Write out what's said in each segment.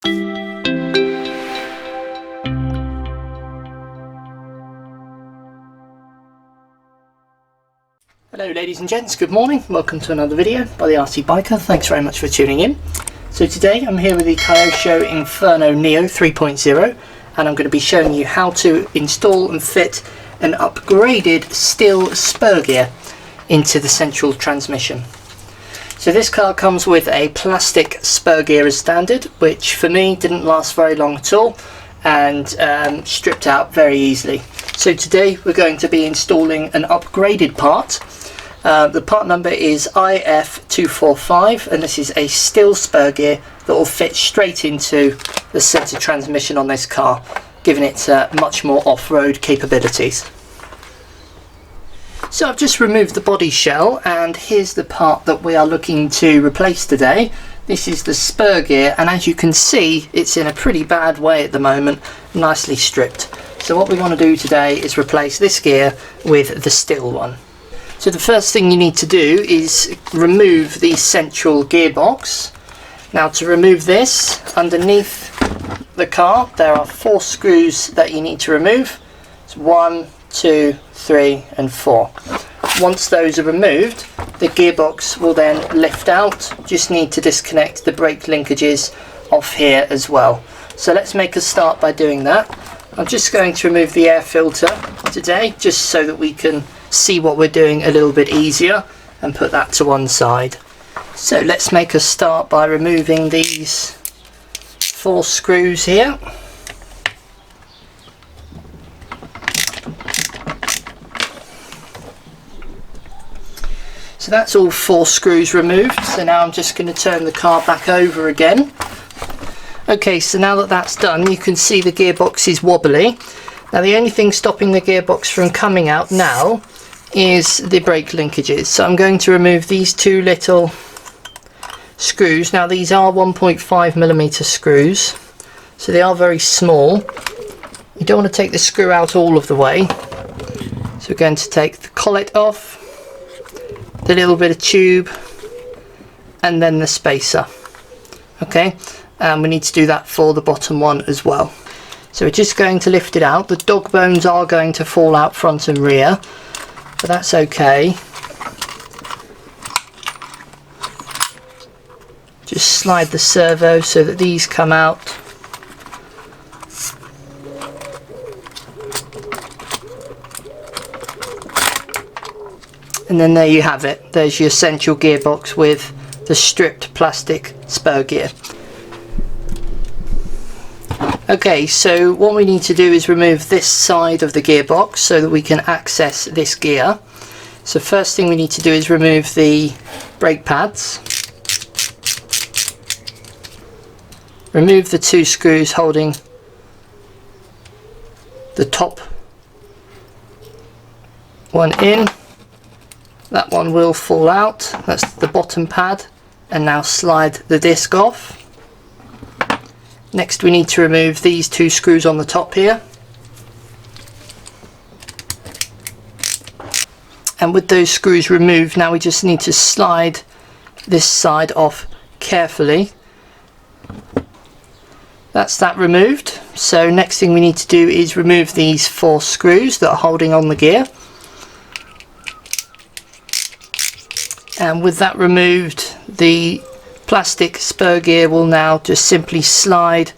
Hello ladies and gents, good morning. Welcome to another video by the RC Biker. Thanks very much for tuning in. So today I'm here with the Kyosho Inferno Neo 3.0 and I'm going to be showing you how to install and fit an upgraded steel spur gear into the central transmission. So this car comes with a plastic spur gear as standard, which for me didn't last very long at all and stripped out very easily. So today we're going to be installing an upgraded part. The part number is IF245 and this is a steel spur gear that will fit straight into the centre transmission on this car, giving it much more off-road capabilities. So I've just removed the body shell and here's the part that we are looking to replace today. This is the spur gear and as you can see it's in a pretty bad way at the moment, nicely stripped. So what we want to do today is replace this gear with the steel one. So the first thing you need to do is remove the central gearbox. Now to remove this, underneath the car there are 4 screws that you need to remove. It's 1, 2, 3 and 4. Once those are removed, the gearbox will then lift out. Just need to disconnect the brake linkages off here as well. So let's make a start by doing that. I'm just going to remove the air filter today just so that we can see what we're doing a little bit easier and put that to one side. So let's make a start by removing these 4 screws here. So that's all 4 screws removed. So now I'm just going to turn the car back over again. Okay, so now that that's done, you can see the gearbox is wobbly. Now the only thing stopping the gearbox from coming out now is the brake linkages. So I'm going to remove these 2 little screws. Now these are 1.5mm screws, so they are very small. You don't want to take the screw out all of the way. So we're going to take the collet off, the little bit of tube, and then the spacer. Okay, and we need to do that for the bottom one as well. So we're just going to lift it out. The dog bones are going to fall out front and rear, but that's okay. Just slide the servo so that these come out. And then there you have it. There's your central gearbox with the stripped plastic spur gear. Okay, so what we need to do is remove this side of the gearbox so that we can access this gear. So first thing we need to do is remove the brake pads. Remove the 2 screws holding the top one in. That one will fall out. That's the bottom pad. And now slide the disc off. Next we need to remove these 2 screws on the top here. And with those screws removed, now we just need to slide this side off carefully. That's that removed. So next thing we need to do is remove these 4 screws that are holding on the gear. And with that removed, the plastic spur gear will now just simply slide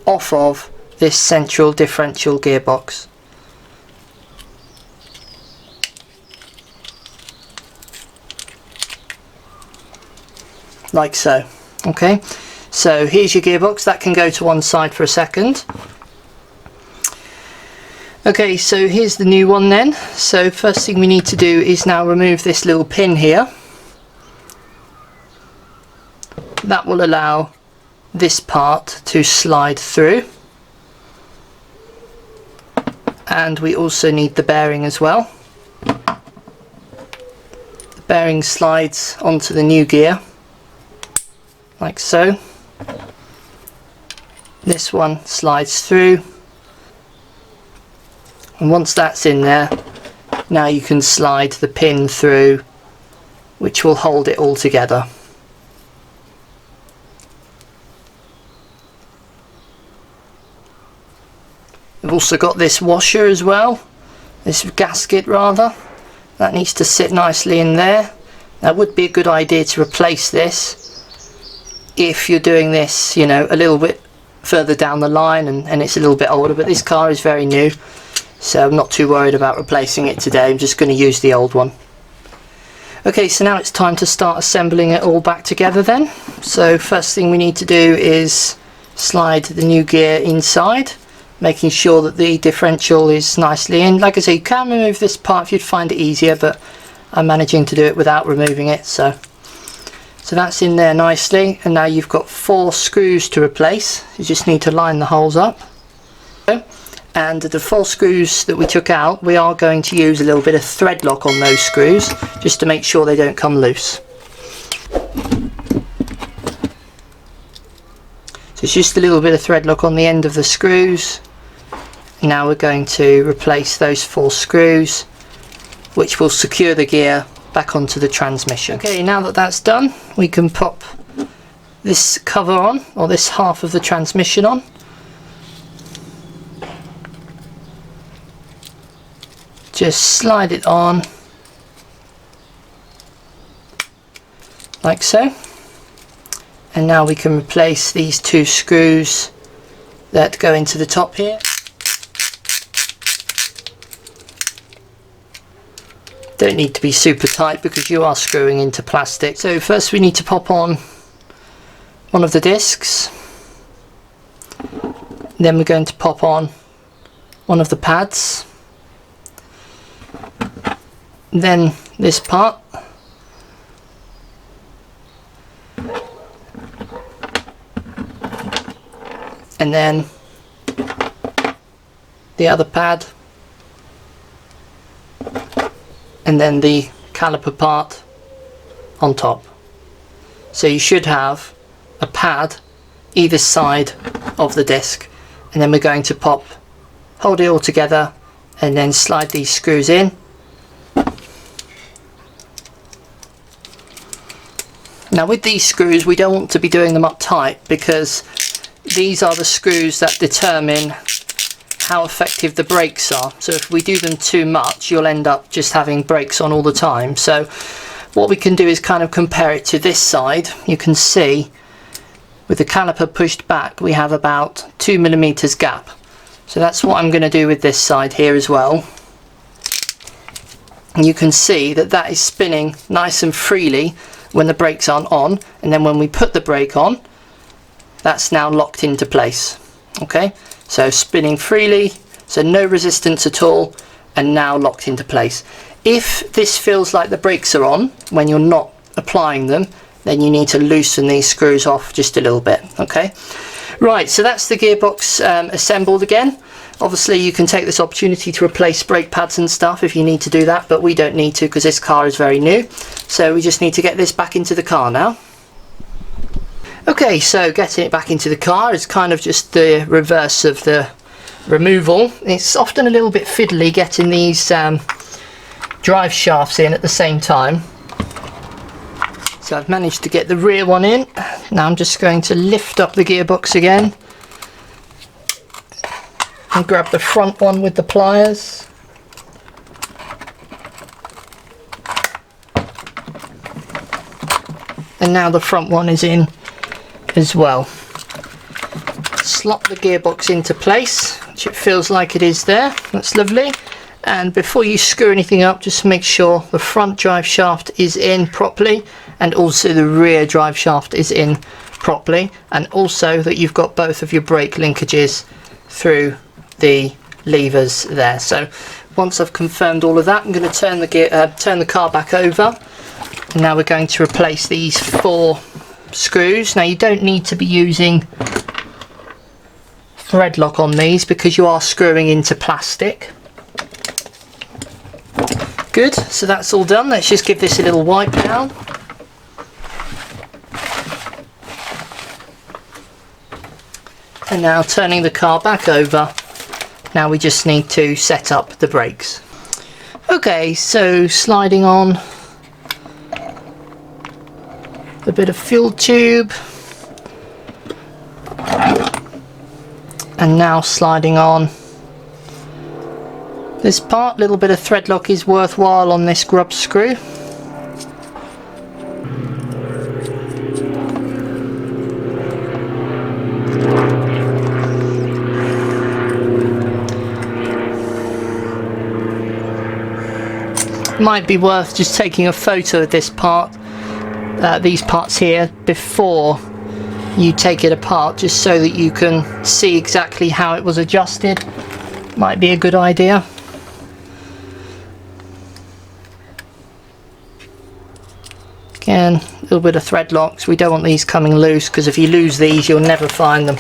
off of this central differential gearbox. Like so. Okay, so here's your gearbox. That can go to one side for a second. Okay, so here's the new one then. So first thing we need to do is now remove this little pin here. That will allow this part to slide through. And we also need the bearing as well. The bearing slides onto the new gear, like so. This one slides through. And once that's in there, now you can slide the pin through, which will hold it all together. We've also got this washer as well, this gasket rather, that needs to sit nicely in there. That would be a good idea to replace this if you're doing this, you know, a little bit further down the line and it's a little bit older, but this car is very new, so I'm not too worried about replacing it today. I'm just going to use the old one. Okay, so now it's time to start assembling it all back together then. So first thing we need to do is slide the new gear inside, making sure that the differential is nicely in. Like I say, you can remove this part if you'd find it easier, but I'm managing to do it without removing it. So that's in there nicely, and now you've got 4 screws to replace. You just need to line the holes up. And the 4 screws that we took out, we are going to use a little bit of thread lock on those screws just to make sure they don't come loose. So it's just a little bit of thread lock on the end of the screws. Now we're going to replace those 4 screws, which will secure the gear back onto the transmission. Okay, now that that's done, we can pop this cover on, or this half of the transmission on. Just slide it on like so, and now we can replace these 2 screws that go into the top here. Don't need to be super tight because you are screwing into plastic. So first we need to pop on one of the discs, then we're going to pop on one of the pads, then this part, and then the other pad, and then the caliper part on top. So you should have a pad either side of the disc, and then we're going to hold it all together and then slide these screws in. Now with these screws we don't want to be doing them up tight, because these are the screws that determine how effective the brakes are. So if we do them too much, you'll end up just having brakes on all the time. So what we can do is kind of compare it to this side. You can see with the caliper pushed back we have about 2mm gap. So that's what I'm going to do with this side here as well. And you can see that that is spinning nice and freely when the brakes aren't on, and then when we put the brake on, that's now locked into place. Okay, so spinning freely, so no resistance at all, and now locked into place. If this feels like the brakes are on when you're not applying them, then you need to loosen these screws off just a little bit. Okay, right, so that's the gearbox assembled again. Obviously you can take this opportunity to replace brake pads and stuff if you need to do that, but we don't need to because this car is very new. So we just need to get this back into the car now. Okay, so getting it back into the car is kind of just the reverse of the removal. It's often a little bit fiddly getting these drive shafts in at the same time. So I've managed to get the rear one in. Now I'm just going to lift up the gearbox again and grab the front one with the pliers. And now the front one is in as well. Slot the gearbox into place, which it feels like it is there. That's lovely. And before you screw anything up, just make sure the front drive shaft is in properly, and also the rear drive shaft is in properly, and also that you've got both of your brake linkages through the levers there. So once I've confirmed all of that, I'm going to turn the car back over. And now we're going to replace these 4 screws. Now you don't need to be using thread lock on these because you are screwing into plastic. Good, so that's all done. Let's just give this a little wipe down. And now turning the car back over, now we just need to set up the brakes. Okay, so sliding on a bit of fuel tube, and now sliding on This part, little bit of thread lock is worthwhile on this grub screw. Might be worth just taking a photo of this part, these parts here, before you take it apart, just so that you can see exactly how it was adjusted. Might be a good idea. Again, a little bit of thread locks. We don't want these coming loose, because if you lose these you'll never find them.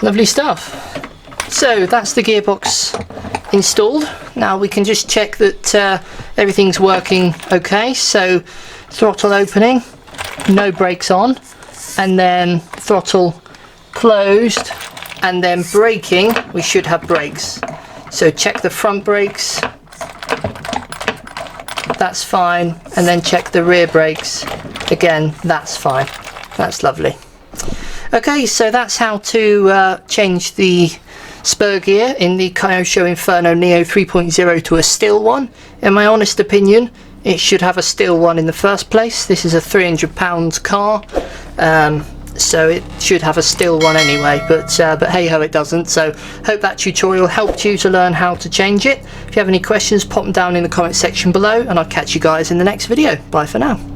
Lovely stuff. So that's the gearbox installed. Now we can just check that everything's working okay. So throttle opening, no brakes on, and then throttle closed, and then braking, we should have brakes. So check the front brakes, that's fine, and then check the rear brakes, again that's fine. That's lovely. Okay, so that's how to change the spur gear in the Kyosho Inferno Neo 3.0 to a still one. In my honest opinion, it should have a still one in the first place. This is a £300 car, so it should have a still one anyway, but hey ho, it doesn't. So hope that tutorial helped you to learn how to change it. If you have any questions, pop them down in the comment section below, and I'll catch you guys in the next video. Bye for now.